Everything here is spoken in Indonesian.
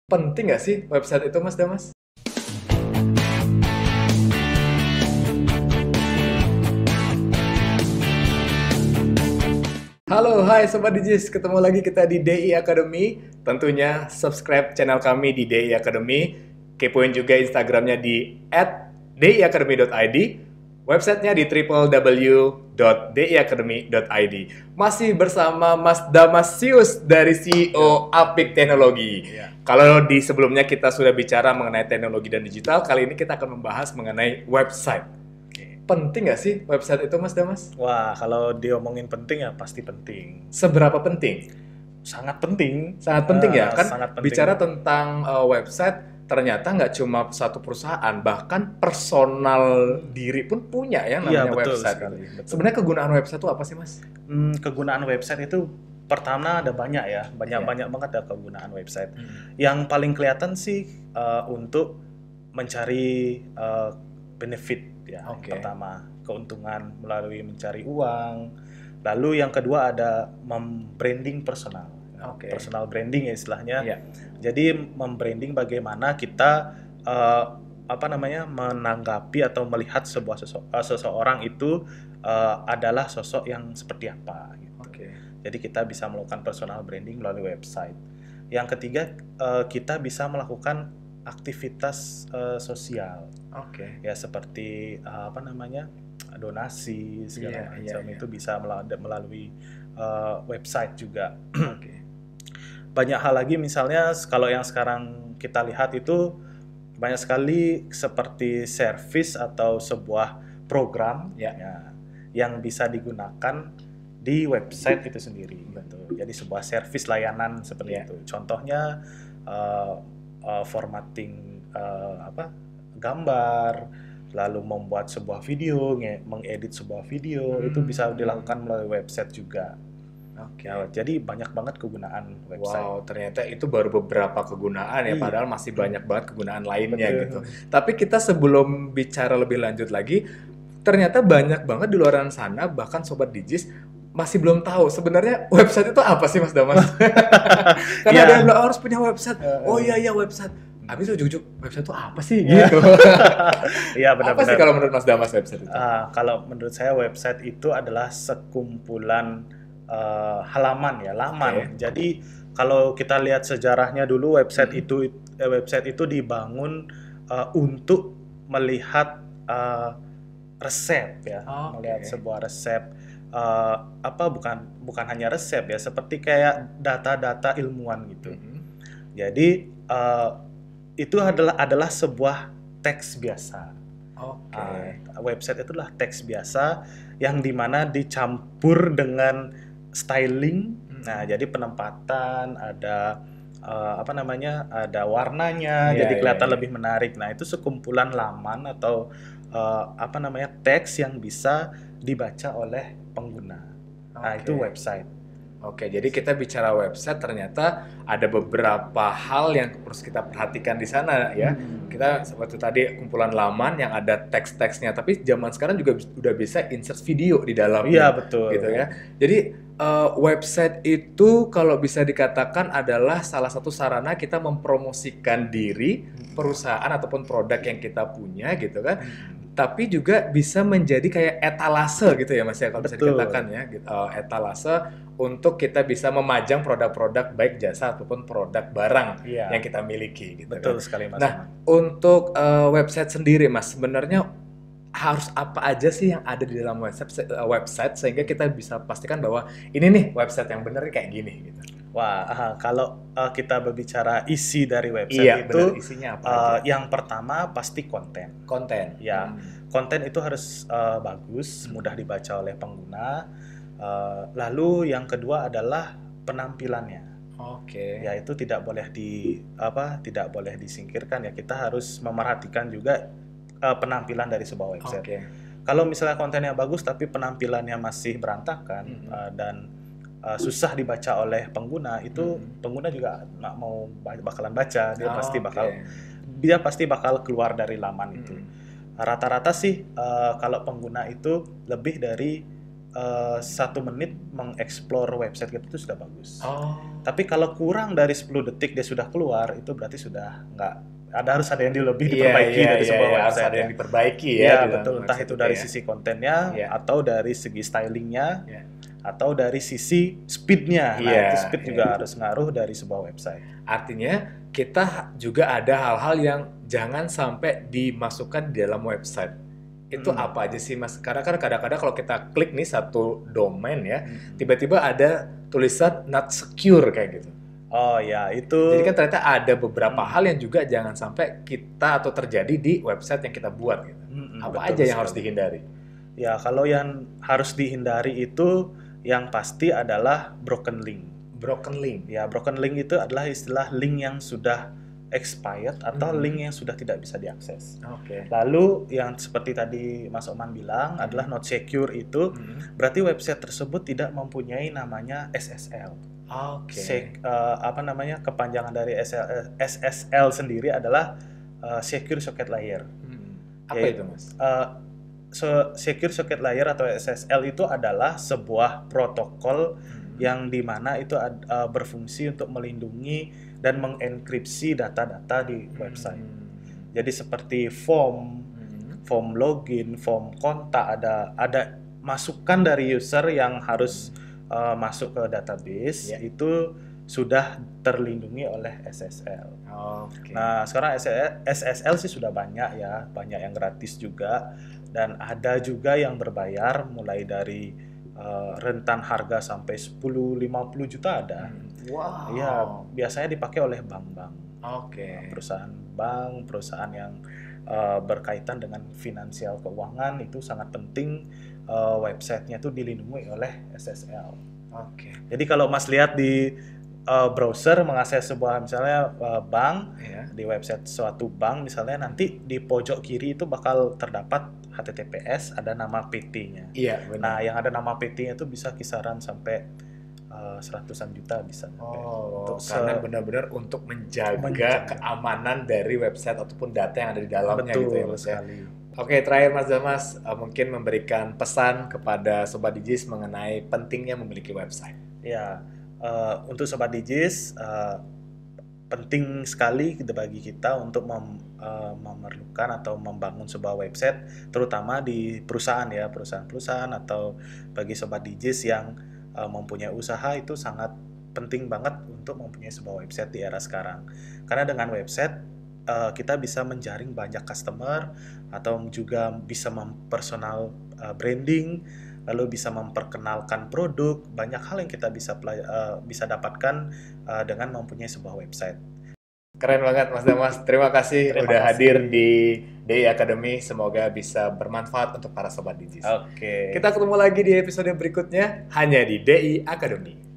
Penting nggak sih website itu, Mas Damas? Halo, hai Sobat Digis, ketemu lagi kita di DI Academy. Tentunya subscribe channel kami di DI Academy. Kepoin juga Instagramnya di @diacademy.id. Websitenya di www.diacademy.id. Masih bersama Mas Damasius dari CEO Apik Teknologi. Kalau di sebelumnya kita sudah bicara mengenai teknologi dan digital, kali ini kita akan membahas mengenai website. Penting nggak sih website itu, Mas Damas? Wah, kalau diomongin penting ya pasti penting. Seberapa penting? Sangat penting. Sangat penting ya, kan Sangat penting. bicara tentang website, ternyata nggak cuma satu perusahaan, bahkan personal diri pun punya ya namanya betul website. sekali, betul. Sebenarnya kegunaan website itu apa sih, Mas? Kegunaan website itu pertama ada banyak ya, banyak banget ya kegunaan website. Yang paling kelihatan sih untuk mencari benefit ya. Pertama, keuntungan melalui mencari uang. Lalu yang kedua ada membranding personal. Personal branding ya istilahnya. Jadi membranding bagaimana kita menanggapi atau melihat seseorang itu adalah sosok yang seperti apa gitu. Jadi kita bisa melakukan personal branding melalui website. Yang ketiga, kita bisa melakukan aktivitas sosial. Ya seperti donasi segala macam itu bisa melalui website juga. Banyak hal lagi, misalnya kalau yang sekarang kita lihat itu banyak sekali seperti service atau sebuah program yang bisa digunakan di website itu sendiri. Jadi sebuah service layanan seperti itu. Contohnya formatting gambar, lalu membuat sebuah video, mengedit sebuah video, itu bisa dilakukan melalui website juga. Jadi banyak banget kegunaan website. Wow, ternyata itu baru beberapa kegunaan ya, padahal masih banyak banget kegunaan lainnya gitu. Tapi kita sebelum bicara lebih lanjut lagi, ternyata banyak banget di luar sana, bahkan Sobat Digis masih belum tahu sebenarnya website itu apa sih, Mas Damas? Karena ada yang bilang harus punya website. Oh iya website. Habis ujuk-ujuk website itu apa sih gitu? Iya benar-benar. Apa sih kalau menurut Mas Damas website itu? Kalau menurut saya website itu adalah sekumpulan halaman ya, laman. Jadi kalau kita lihat sejarahnya dulu, website itu dibangun untuk melihat resep ya, melihat sebuah resep. Bukan hanya resep ya, seperti kayak data-data ilmuwan gitu. Jadi itu adalah sebuah teks biasa. Website itulah teks biasa yang dimana dicampur dengan styling. Nah, jadi penempatan, ada ada warnanya, jadi kelihatan lebih menarik. Nah, itu sekumpulan laman atau teks yang bisa dibaca oleh pengguna. Nah, itu website. Jadi kita bicara website, ternyata ada beberapa hal yang harus kita perhatikan di sana ya. Kita seperti tadi kumpulan laman yang ada teks-teksnya, tapi zaman sekarang juga udah bisa insert video di dalamnya. Iya, betul. Gitu ya. Jadi website itu kalau bisa dikatakan adalah salah satu sarana kita mempromosikan diri, perusahaan ataupun produk yang kita punya gitu kan. Tapi juga bisa menjadi kayak etalase gitu ya, Mas ya, kalau bisa dikatakan ya, etalase untuk kita bisa memajang produk-produk baik jasa ataupun produk barang yang kita miliki gitu. Betul sekali, Mas. Nah, untuk website sendiri, Mas, sebenarnya harus apa aja sih yang ada di dalam website sehingga kita bisa pastikan bahwa ini nih website yang benar kayak gini gitu. Wah, kalau kita berbicara isi dari website itu, isinya apa aja? Yang pertama pasti konten. Ya, konten itu harus bagus, mudah dibaca oleh pengguna. Lalu yang kedua adalah penampilannya. Ya, itu tidak boleh disingkirkan ya. Kita harus memerhatikan juga penampilan dari sebuah website. Kalau misalnya kontennya bagus tapi penampilannya masih berantakan dan susah dibaca oleh pengguna, itu pengguna juga nggak mau bakalan baca. Dia pasti bakal keluar dari laman itu. Rata-rata sih kalau pengguna itu lebih dari 1 menit mengeksplor website kita itu sudah bagus. Oh. Tapi kalau kurang dari 10 detik dia sudah keluar, itu berarti sudah nggak harus ada yang lebih diperbaiki dari sebuah website. Harus ada yang diperbaiki ya. Iya, betul. Entah itu dari sisi kontennya, atau dari segi stylingnya, atau dari sisi speednya. Nah, itu speed juga harus ngaruh dari sebuah website. Artinya kita juga ada hal-hal yang jangan sampai dimasukkan di dalam website. Itu apa aja sih Mas? Karena kan kadang-kadang kalau kita klik nih satu domain ya, tiba-tiba ada tulisan not secure kayak gitu. Oh ya, itu. Jadi kan ternyata ada beberapa hal yang juga jangan sampai kita atau terjadi di website yang kita buat gitu. Apa aja yang harus dihindari? Ya, kalau yang harus dihindari itu yang pasti adalah broken link. Broken link? Ya, broken link itu adalah istilah link yang sudah expired atau link yang sudah tidak bisa diakses. Lalu yang seperti tadi Mas Oman bilang adalah not secure itu berarti website tersebut tidak mempunyai namanya SSL. Apa namanya, kepanjangan dari SSL sendiri adalah Secure Socket Layer. Apa itu Mas? Secure Socket Layer atau SSL itu adalah sebuah protokol yang dimana itu berfungsi untuk melindungi dan mengenkripsi data-data di website. Jadi seperti form login, form kontak, ada masukan dari user yang harus masuk ke database, itu sudah terlindungi oleh SSL. Nah, sekarang SSL sih sudah banyak ya, banyak yang gratis juga, dan ada juga yang berbayar mulai dari rentan harga sampai 10-50 juta ada. Wow. Ya, biasanya dipakai oleh bank-bank. Perusahaan bank, perusahaan yang berkaitan dengan finansial keuangan itu sangat penting websitenya itu dilindungi oleh SSL. Jadi kalau Mas lihat di browser mengakses sebuah misalnya bank, di website suatu bank misalnya, nanti di pojok kiri itu bakal terdapat HTTPS, ada nama PT-nya. Nah, yang ada nama PT-nya itu bisa kisaran sampai 100-an juta bisa. Karena benar-benar untuk menjaga keamanan dari website ataupun data yang ada di dalamnya. Betul, gitu ya Mas sekali. Terakhir Mas Damas, mungkin memberikan pesan kepada Sobat Digis mengenai pentingnya memiliki website. Ya, untuk Sobat Digis, penting sekali bagi kita untuk memerlukan atau membangun sebuah website, terutama di perusahaan ya, perusahaan-perusahaan atau bagi Sobat Digis yang mempunyai usaha, itu sangat penting banget untuk mempunyai sebuah website di era sekarang. Karena dengan website kita bisa menjaring banyak customer atau juga bisa mempersonal branding, lalu bisa memperkenalkan produk, banyak hal yang kita bisa dapatkan dengan mempunyai sebuah website. Keren banget Mas Damas, terima kasih udah hadir di DI Academy, semoga bisa bermanfaat untuk para Sobat Digis. Kita ketemu lagi di episode berikutnya hanya di DI Academy.